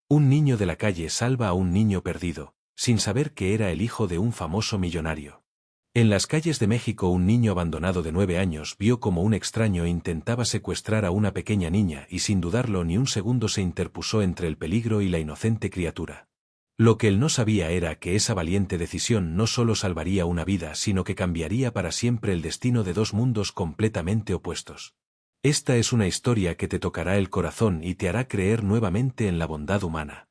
Un niño de la calle salva a un niño perdido, sin saber que era el hijo de un famoso millonario. En las calles de México un niño abandonado de 9 años vio como un extraño intentaba secuestrar a una pequeña niña y sin dudarlo ni un segundo se interpuso entre el peligro y la inocente criatura. Lo que él no sabía era que esa valiente decisión no solo salvaría una vida sino que cambiaría para siempre el destino de dos mundos completamente opuestos. Esta es una historia que te tocará el corazón y te hará creer nuevamente en la bondad humana.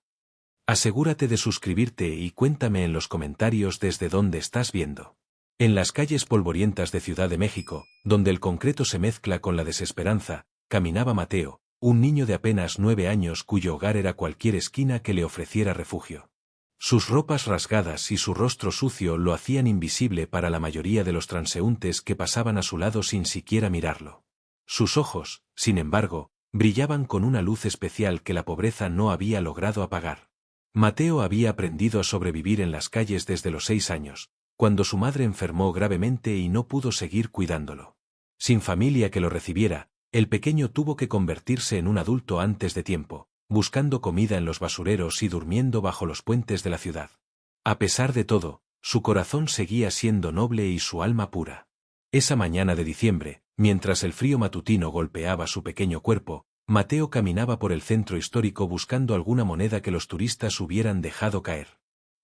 Asegúrate de suscribirte y cuéntame en los comentarios desde dónde estás viendo. En las calles polvorientas de Ciudad de México, donde el concreto se mezcla con la desesperanza, caminaba Mateo, un niño de apenas 9 años cuyo hogar era cualquier esquina que le ofreciera refugio. Sus ropas rasgadas y su rostro sucio lo hacían invisible para la mayoría de los transeúntes que pasaban a su lado sin siquiera mirarlo. Sus ojos, sin embargo, brillaban con una luz especial que la pobreza no había logrado apagar. Mateo había aprendido a sobrevivir en las calles desde los 6 años, cuando su madre enfermó gravemente y no pudo seguir cuidándolo. Sin familia que lo recibiera, el pequeño tuvo que convertirse en un adulto antes de tiempo, buscando comida en los basureros y durmiendo bajo los puentes de la ciudad. A pesar de todo, su corazón seguía siendo noble y su alma pura. Esa mañana de diciembre, mientras el frío matutino golpeaba su pequeño cuerpo, Mateo caminaba por el centro histórico buscando alguna moneda que los turistas hubieran dejado caer.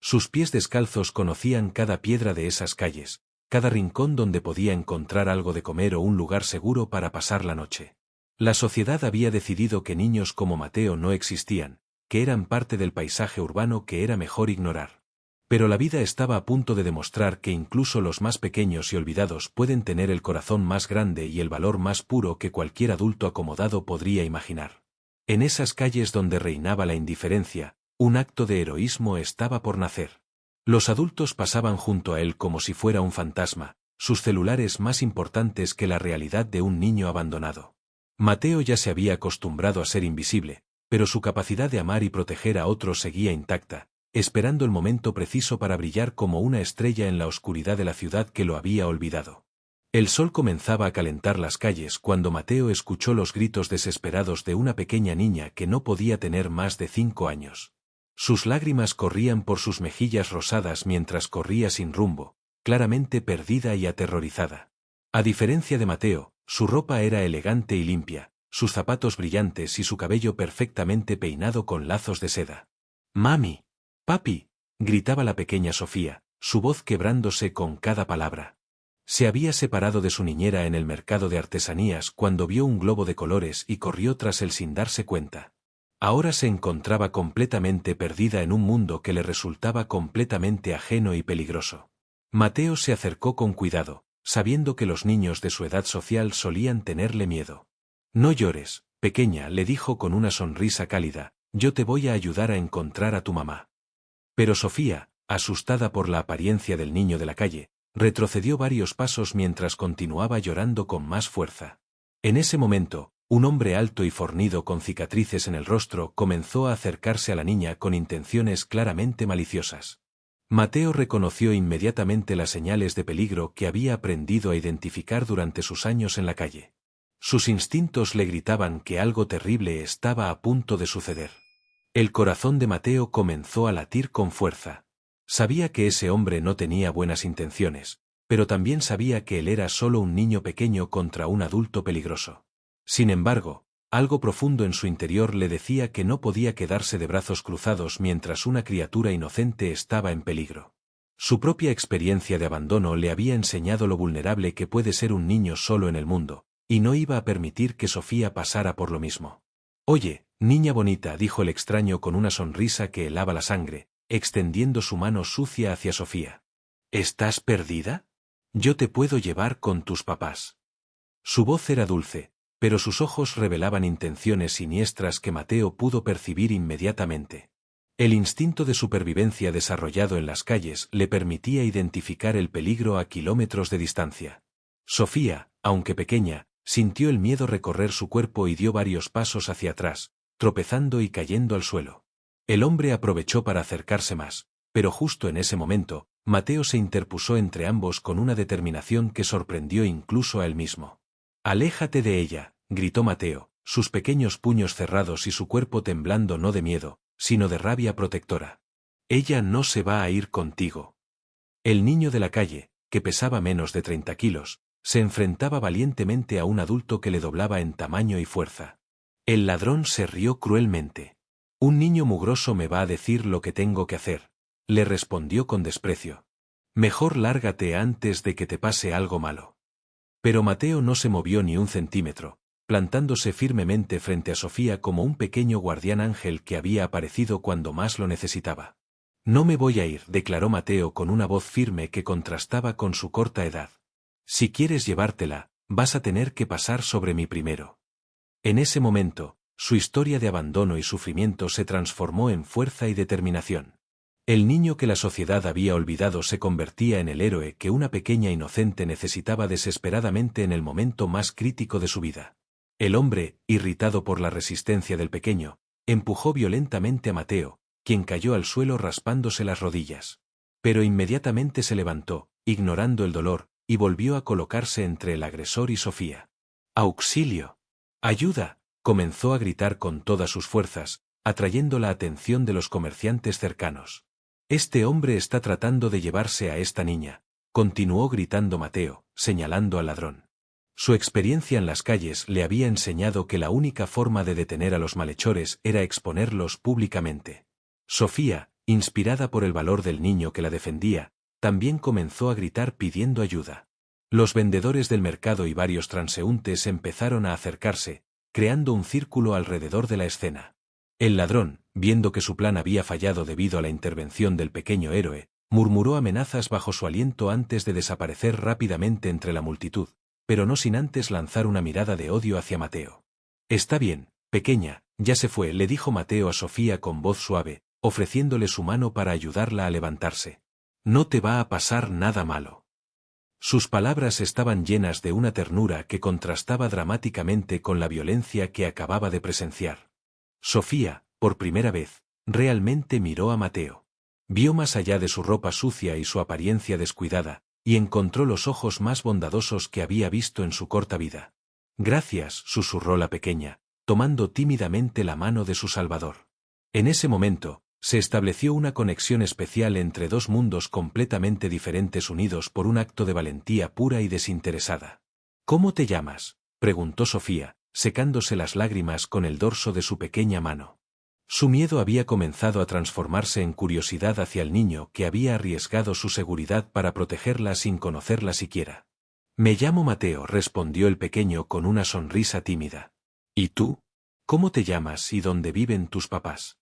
Sus pies descalzos conocían cada piedra de esas calles, cada rincón donde podía encontrar algo de comer o un lugar seguro para pasar la noche. La sociedad había decidido que niños como Mateo no existían, que eran parte del paisaje urbano que era mejor ignorar. Pero la vida estaba a punto de demostrar que incluso los más pequeños y olvidados pueden tener el corazón más grande y el valor más puro que cualquier adulto acomodado podría imaginar. En esas calles donde reinaba la indiferencia, un acto de heroísmo estaba por nacer. Los adultos pasaban junto a él como si fuera un fantasma, sus celulares más importantes que la realidad de un niño abandonado. Mateo ya se había acostumbrado a ser invisible, pero su capacidad de amar y proteger a otros seguía intacta, esperando el momento preciso para brillar como una estrella en la oscuridad de la ciudad que lo había olvidado. El sol comenzaba a calentar las calles cuando Mateo escuchó los gritos desesperados de una pequeña niña que no podía tener más de 5 años. Sus lágrimas corrían por sus mejillas rosadas mientras corría sin rumbo, claramente perdida y aterrorizada. A diferencia de Mateo, su ropa era elegante y limpia, sus zapatos brillantes y su cabello perfectamente peinado con lazos de seda. «¡Mami! ¡Papi!», gritaba la pequeña Sofía, su voz quebrándose con cada palabra. Se había separado de su niñera en el mercado de artesanías cuando vio un globo de colores y corrió tras él sin darse cuenta. Ahora se encontraba completamente perdida en un mundo que le resultaba completamente ajeno y peligroso. Mateo se acercó con cuidado, sabiendo que los niños de su edad social solían tenerle miedo. «No llores, pequeña», le dijo con una sonrisa cálida, «yo te voy a ayudar a encontrar a tu mamá». Pero Sofía, asustada por la apariencia del niño de la calle, retrocedió varios pasos mientras continuaba llorando con más fuerza. En ese momento, un hombre alto y fornido con cicatrices en el rostro comenzó a acercarse a la niña con intenciones claramente maliciosas. Mateo reconoció inmediatamente las señales de peligro que había aprendido a identificar durante sus años en la calle. Sus instintos le gritaban que algo terrible estaba a punto de suceder. El corazón de Mateo comenzó a latir con fuerza. Sabía que ese hombre no tenía buenas intenciones, pero también sabía que él era solo un niño pequeño contra un adulto peligroso. Sin embargo, algo profundo en su interior le decía que no podía quedarse de brazos cruzados mientras una criatura inocente estaba en peligro. Su propia experiencia de abandono le había enseñado lo vulnerable que puede ser un niño solo en el mundo, y no iba a permitir que Sofía pasara por lo mismo. «Oye, niña bonita», dijo el extraño con una sonrisa que helaba la sangre, extendiendo su mano sucia hacia Sofía. «¿Estás perdida? Yo te puedo llevar con tus papás». Su voz era dulce, pero sus ojos revelaban intenciones siniestras que Mateo pudo percibir inmediatamente. El instinto de supervivencia desarrollado en las calles le permitía identificar el peligro a kilómetros de distancia. Sofía, aunque pequeña, sintió el miedo recorrer su cuerpo y dio varios pasos hacia atrás, tropezando y cayendo al suelo. El hombre aprovechó para acercarse más, pero justo en ese momento, Mateo se interpuso entre ambos con una determinación que sorprendió incluso a él mismo. «Aléjate de ella», gritó Mateo, sus pequeños puños cerrados y su cuerpo temblando no de miedo, sino de rabia protectora. Ella no se va a ir contigo. El niño de la calle, que pesaba menos de 30 kilos, se enfrentaba valientemente a un adulto que le doblaba en tamaño y fuerza. El ladrón se rió cruelmente. Un niño mugroso me va a decir lo que tengo que hacer, le respondió con desprecio. Mejor lárgate antes de que te pase algo malo. Pero Mateo no se movió ni un centímetro, plantándose firmemente frente a Sofía como un pequeño guardián ángel que había aparecido cuando más lo necesitaba. No me voy a ir, declaró Mateo con una voz firme que contrastaba con su corta edad. Si quieres llevártela, vas a tener que pasar sobre mí primero. En ese momento, su historia de abandono y sufrimiento se transformó en fuerza y determinación. El niño que la sociedad había olvidado se convertía en el héroe que una pequeña inocente necesitaba desesperadamente en el momento más crítico de su vida. El hombre, irritado por la resistencia del pequeño, empujó violentamente a Mateo, quien cayó al suelo raspándose las rodillas. Pero inmediatamente se levantó, ignorando el dolor, y volvió a colocarse entre el agresor y Sofía. ¡Auxilio! ¡Ayuda!, comenzó a gritar con todas sus fuerzas, atrayendo la atención de los comerciantes cercanos. Este hombre está tratando de llevarse a esta niña, continuó gritando Mateo, señalando al ladrón. Su experiencia en las calles le había enseñado que la única forma de detener a los malhechores era exponerlos públicamente. Sofía, inspirada por el valor del niño que la defendía, también comenzó a gritar pidiendo ayuda. Los vendedores del mercado y varios transeúntes empezaron a acercarse, creando un círculo alrededor de la escena. El ladrón, viendo que su plan había fallado debido a la intervención del pequeño héroe, murmuró amenazas bajo su aliento antes de desaparecer rápidamente entre la multitud, pero no sin antes lanzar una mirada de odio hacia Mateo. Está bien, pequeña, ya se fue, le dijo Mateo a Sofía con voz suave, ofreciéndole su mano para ayudarla a levantarse. No te va a pasar nada malo. Sus palabras estaban llenas de una ternura que contrastaba dramáticamente con la violencia que acababa de presenciar. Sofía, por primera vez, realmente miró a Mateo. Vio más allá de su ropa sucia y su apariencia descuidada, y encontró los ojos más bondadosos que había visto en su corta vida. Gracias, susurró la pequeña, tomando tímidamente la mano de su salvador. En ese momento, se estableció una conexión especial entre dos mundos completamente diferentes unidos por un acto de valentía pura y desinteresada. ¿Cómo te llamas?, preguntó Sofía, secándose las lágrimas con el dorso de su pequeña mano. Su miedo había comenzado a transformarse en curiosidad hacia el niño que había arriesgado su seguridad para protegerla sin conocerla siquiera. Me llamo Mateo, respondió el pequeño con una sonrisa tímida. ¿Y tú? ¿Cómo te llamas y dónde viven tus papás?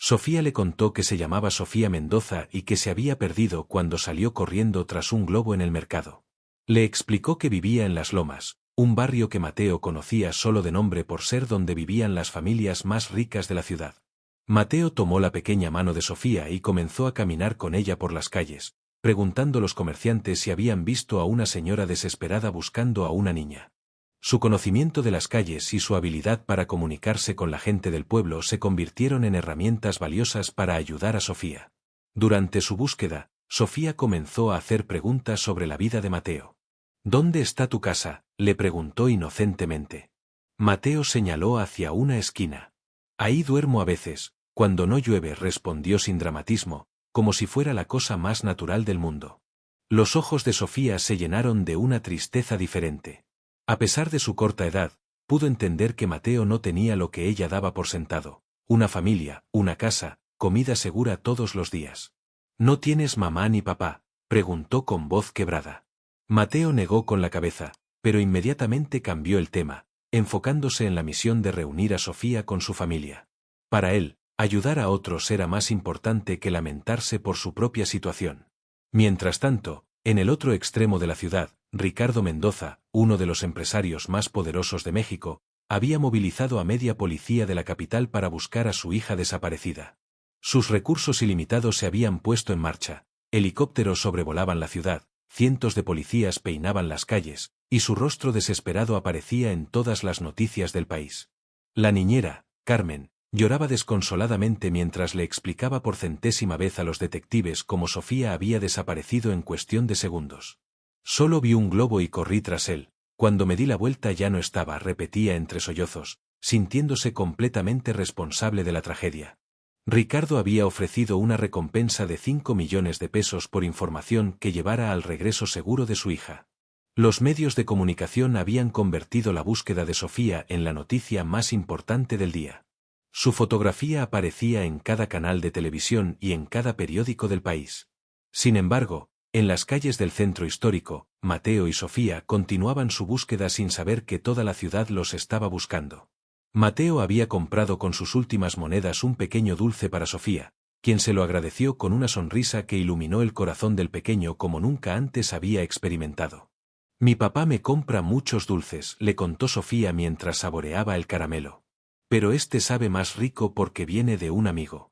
Sofía le contó que se llamaba Sofía Mendoza y que se había perdido cuando salió corriendo tras un globo en el mercado. Le explicó que vivía en Las Lomas, un barrio que Mateo conocía solo de nombre por ser donde vivían las familias más ricas de la ciudad. Mateo tomó la pequeña mano de Sofía y comenzó a caminar con ella por las calles, preguntando a los comerciantes si habían visto a una señora desesperada buscando a una niña. Su conocimiento de las calles y su habilidad para comunicarse con la gente del pueblo se convirtieron en herramientas valiosas para ayudar a Sofía. Durante su búsqueda, Sofía comenzó a hacer preguntas sobre la vida de Mateo. ¿Dónde está tu casa?, le preguntó inocentemente. Mateo señaló hacia una esquina. Ahí duermo a veces, cuando no llueve, respondió sin dramatismo, como si fuera la cosa más natural del mundo. Los ojos de Sofía se llenaron de una tristeza diferente. A pesar de su corta edad, pudo entender que Mateo no tenía lo que ella daba por sentado: una familia, una casa, comida segura todos los días. ¿No tienes mamá ni papá?, preguntó con voz quebrada. Mateo negó con la cabeza, pero inmediatamente cambió el tema, enfocándose en la misión de reunir a Sofía con su familia. Para él, ayudar a otros era más importante que lamentarse por su propia situación. Mientras tanto, en el otro extremo de la ciudad, Ricardo Mendoza, uno de los empresarios más poderosos de México, había movilizado a media policía de la capital para buscar a su hija desaparecida. Sus recursos ilimitados se habían puesto en marcha, helicópteros sobrevolaban la ciudad, cientos de policías peinaban las calles, y su rostro desesperado aparecía en todas las noticias del país. La niñera, Carmen, lloraba desconsoladamente mientras le explicaba por centésima vez a los detectives cómo Sofía había desaparecido en cuestión de segundos. Solo vi un globo y corrí tras él. Cuando me di la vuelta ya no estaba, repetía entre sollozos, sintiéndose completamente responsable de la tragedia. Ricardo había ofrecido una recompensa de 5 millones de pesos por información que llevara al regreso seguro de su hija. Los medios de comunicación habían convertido la búsqueda de Sofía en la noticia más importante del día. Su fotografía aparecía en cada canal de televisión y en cada periódico del país. Sin embargo, en las calles del centro histórico, Mateo y Sofía continuaban su búsqueda sin saber que toda la ciudad los estaba buscando. Mateo había comprado con sus últimas monedas un pequeño dulce para Sofía, quien se lo agradeció con una sonrisa que iluminó el corazón del pequeño como nunca antes había experimentado. Mi papá me compra muchos dulces, le contó Sofía mientras saboreaba el caramelo. Pero este sabe más rico porque viene de un amigo.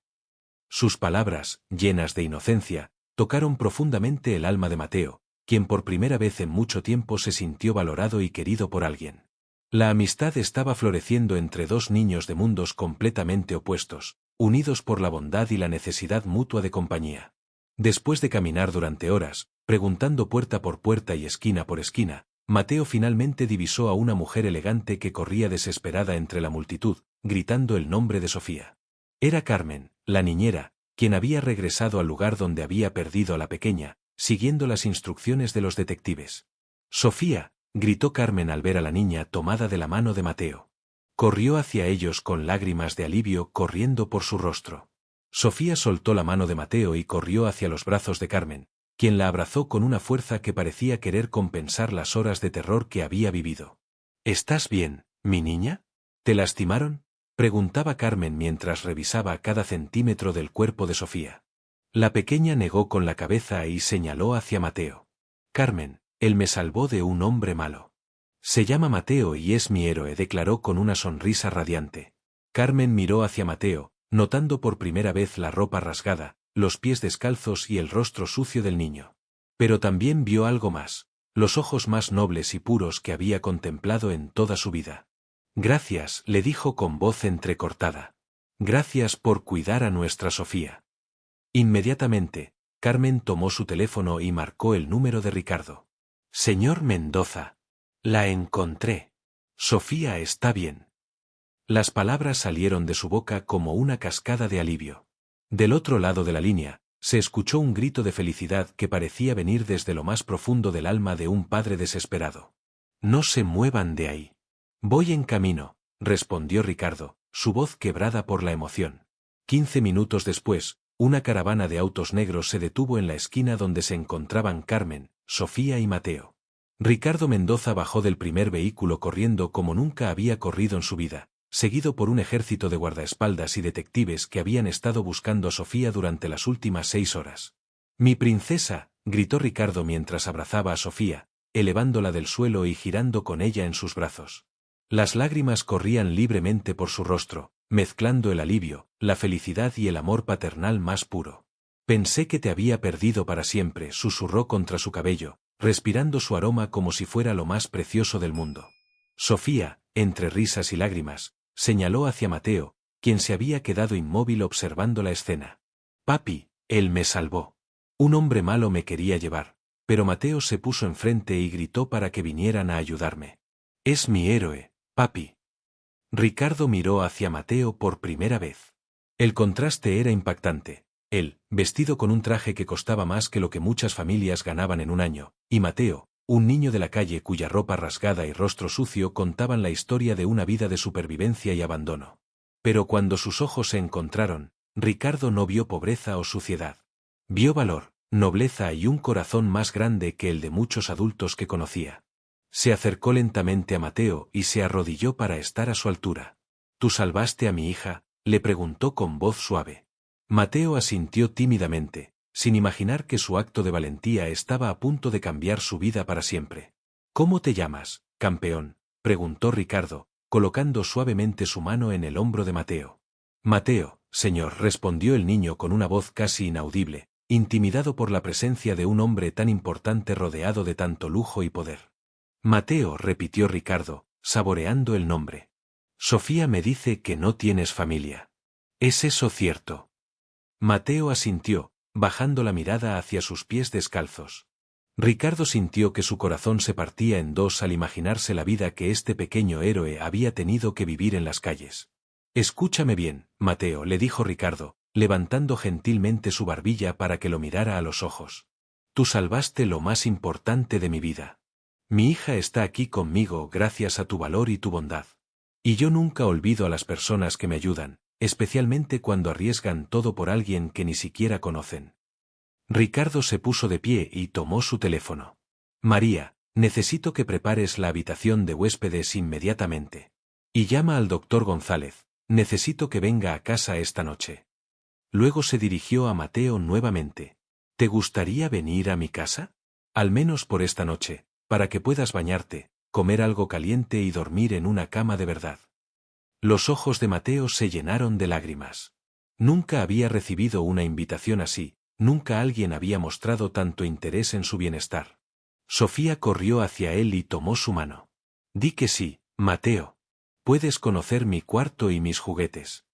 Sus palabras, llenas de inocencia, tocaron profundamente el alma de Mateo, quien por primera vez en mucho tiempo se sintió valorado y querido por alguien. La amistad estaba floreciendo entre dos niños de mundos completamente opuestos, unidos por la bondad y la necesidad mutua de compañía. Después de caminar durante horas, preguntando puerta por puerta y esquina por esquina, Mateo finalmente divisó a una mujer elegante que corría desesperada entre la multitud, gritando el nombre de Sofía. Era Carmen, la niñera, quien había regresado al lugar donde había perdido a la pequeña, siguiendo las instrucciones de los detectives. «Sofía», gritó Carmen al ver a la niña tomada de la mano de Mateo. Corrió hacia ellos con lágrimas de alivio corriendo por su rostro. Sofía soltó la mano de Mateo y corrió hacia los brazos de Carmen, quien la abrazó con una fuerza que parecía querer compensar las horas de terror que había vivido. «¿Estás bien, mi niña? ¿Te lastimaron?», preguntaba Carmen mientras revisaba cada centímetro del cuerpo de Sofía. La pequeña negó con la cabeza y señaló hacia Mateo. «Carmen, él me salvó de un hombre malo. Se llama Mateo y es mi héroe», declaró con una sonrisa radiante. Carmen miró hacia Mateo, notando por primera vez la ropa rasgada, los pies descalzos y el rostro sucio del niño. Pero también vio algo más, los ojos más nobles y puros que había contemplado en toda su vida. «Gracias», le dijo con voz entrecortada. «Gracias por cuidar a nuestra Sofía». Inmediatamente, Carmen tomó su teléfono y marcó el número de Ricardo. «Señor Mendoza. La encontré. Sofía está bien». Las palabras salieron de su boca como una cascada de alivio. Del otro lado de la línea, se escuchó un grito de felicidad que parecía venir desde lo más profundo del alma de un padre desesperado. «No se muevan de ahí. Voy en camino», respondió Ricardo, su voz quebrada por la emoción. 15 minutos después, una caravana de autos negros se detuvo en la esquina donde se encontraban Carmen, Sofía y Mateo. Ricardo Mendoza bajó del primer vehículo corriendo como nunca había corrido en su vida, seguido por un ejército de guardaespaldas y detectives que habían estado buscando a Sofía durante las últimas 6 horas. «Mi princesa», gritó Ricardo mientras abrazaba a Sofía, elevándola del suelo y girando con ella en sus brazos. Las lágrimas corrían libremente por su rostro, mezclando el alivio, la felicidad y el amor paternal más puro. «Pensé que te había perdido para siempre», susurró contra su cabello, respirando su aroma como si fuera lo más precioso del mundo. Sofía, entre risas y lágrimas, señaló hacia Mateo, quien se había quedado inmóvil observando la escena. «Papi, él me salvó. Un hombre malo me quería llevar, pero Mateo se puso enfrente y gritó para que vinieran a ayudarme. Es mi héroe, papi». Ricardo miró hacia Mateo por primera vez. El contraste era impactante. Él, vestido con un traje que costaba más que lo que muchas familias ganaban en un año, y Mateo, un niño de la calle cuya ropa rasgada y rostro sucio contaban la historia de una vida de supervivencia y abandono. Pero cuando sus ojos se encontraron, Ricardo no vio pobreza o suciedad. Vio valor, nobleza y un corazón más grande que el de muchos adultos que conocía. Se acercó lentamente a Mateo y se arrodilló para estar a su altura. «¿Tú salvaste a mi hija?», le preguntó con voz suave. Mateo asintió tímidamente, sin imaginar que su acto de valentía estaba a punto de cambiar su vida para siempre. «¿Cómo te llamas, campeón?», preguntó Ricardo, colocando suavemente su mano en el hombro de Mateo. «Mateo, señor», respondió el niño con una voz casi inaudible, intimidado por la presencia de un hombre tan importante rodeado de tanto lujo y poder. «Mateo», repitió Ricardo, saboreando el nombre. «Sofía me dice que no tienes familia. ¿Es eso cierto?». Mateo asintió, bajando la mirada hacia sus pies descalzos. Ricardo sintió que su corazón se partía en dos al imaginarse la vida que este pequeño héroe había tenido que vivir en las calles. «Escúchame bien, Mateo», le dijo Ricardo, levantando gentilmente su barbilla para que lo mirara a los ojos. Tú salvaste lo más importante de mi vida. Mi hija está aquí conmigo gracias a tu valor y tu bondad. Y yo nunca olvido a las personas que me ayudan, especialmente cuando arriesgan todo por alguien que ni siquiera conocen. Ricardo se puso de pie y tomó su teléfono. María, necesito que prepares la habitación de huéspedes inmediatamente. Y llama al doctor González, necesito que venga a casa esta noche. Luego se dirigió a Mateo nuevamente. ¿Te gustaría venir a mi casa? Al menos por esta noche, para que puedas bañarte, comer algo caliente y dormir en una cama de verdad. Los ojos de Mateo se llenaron de lágrimas. Nunca había recibido una invitación así, nunca alguien había mostrado tanto interés en su bienestar. Sofía corrió hacia él y tomó su mano. Di que sí, Mateo. Puedes conocer mi cuarto y mis juguetes.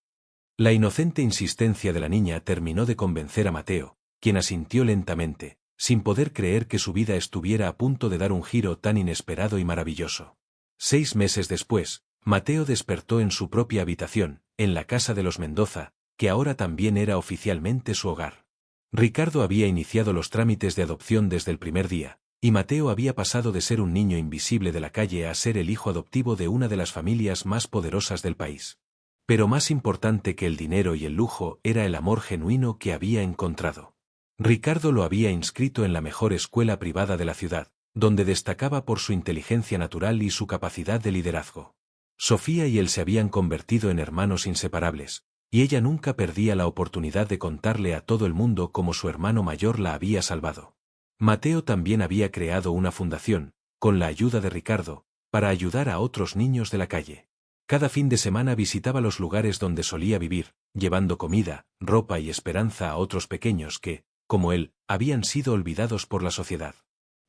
La inocente insistencia de la niña terminó de convencer a Mateo, quien asintió lentamente, sin poder creer que su vida estuviera a punto de dar un giro tan inesperado y maravilloso. 6 meses después, Mateo despertó en su propia habitación, en la casa de los Mendoza, que ahora también era oficialmente su hogar. Ricardo había iniciado los trámites de adopción desde el primer día, y Mateo había pasado de ser un niño invisible de la calle a ser el hijo adoptivo de una de las familias más poderosas del país. Pero más importante que el dinero y el lujo era el amor genuino que había encontrado. Ricardo lo había inscrito en la mejor escuela privada de la ciudad, donde destacaba por su inteligencia natural y su capacidad de liderazgo. Sofía y él se habían convertido en hermanos inseparables, y ella nunca perdía la oportunidad de contarle a todo el mundo cómo su hermano mayor la había salvado. Mateo también había creado una fundación, con la ayuda de Ricardo, para ayudar a otros niños de la calle. Cada fin de semana visitaba los lugares donde solía vivir, llevando comida, ropa y esperanza a otros pequeños que, como él, habían sido olvidados por la sociedad.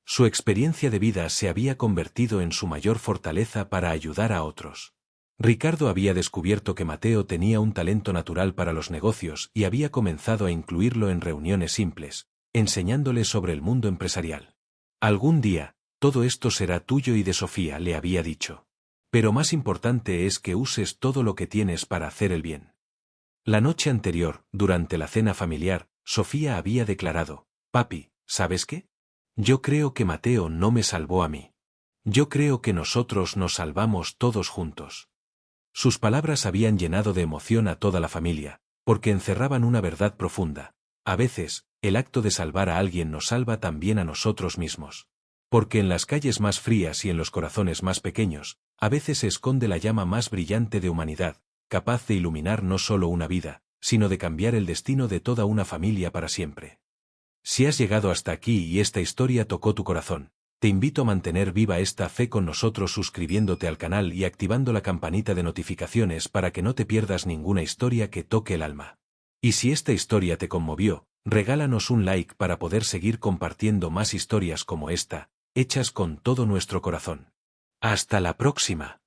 Su experiencia de vida se había convertido en su mayor fortaleza para ayudar a otros. Ricardo había descubierto que Mateo tenía un talento natural para los negocios y había comenzado a incluirlo en reuniones simples, enseñándole sobre el mundo empresarial. Algún día, todo esto será tuyo y de Sofía, le había dicho. Pero más importante es que uses todo lo que tienes para hacer el bien. La noche anterior, durante la cena familiar, Sofía había declarado, «Papi, ¿sabes qué? Yo creo que Mateo no me salvó a mí. Yo creo que nosotros nos salvamos todos juntos». Sus palabras habían llenado de emoción a toda la familia, porque encerraban una verdad profunda. A veces, el acto de salvar a alguien nos salva también a nosotros mismos. Porque en las calles más frías y en los corazones más pequeños, a veces se esconde la llama más brillante de humanidad, capaz de iluminar no solo una vida, sino de cambiar el destino de toda una familia para siempre. Si has llegado hasta aquí y esta historia tocó tu corazón, te invito a mantener viva esta fe con nosotros suscribiéndote al canal y activando la campanita de notificaciones para que no te pierdas ninguna historia que toque el alma. Y si esta historia te conmovió, regálanos un like para poder seguir compartiendo más historias como esta, hechas con todo nuestro corazón. ¡Hasta la próxima!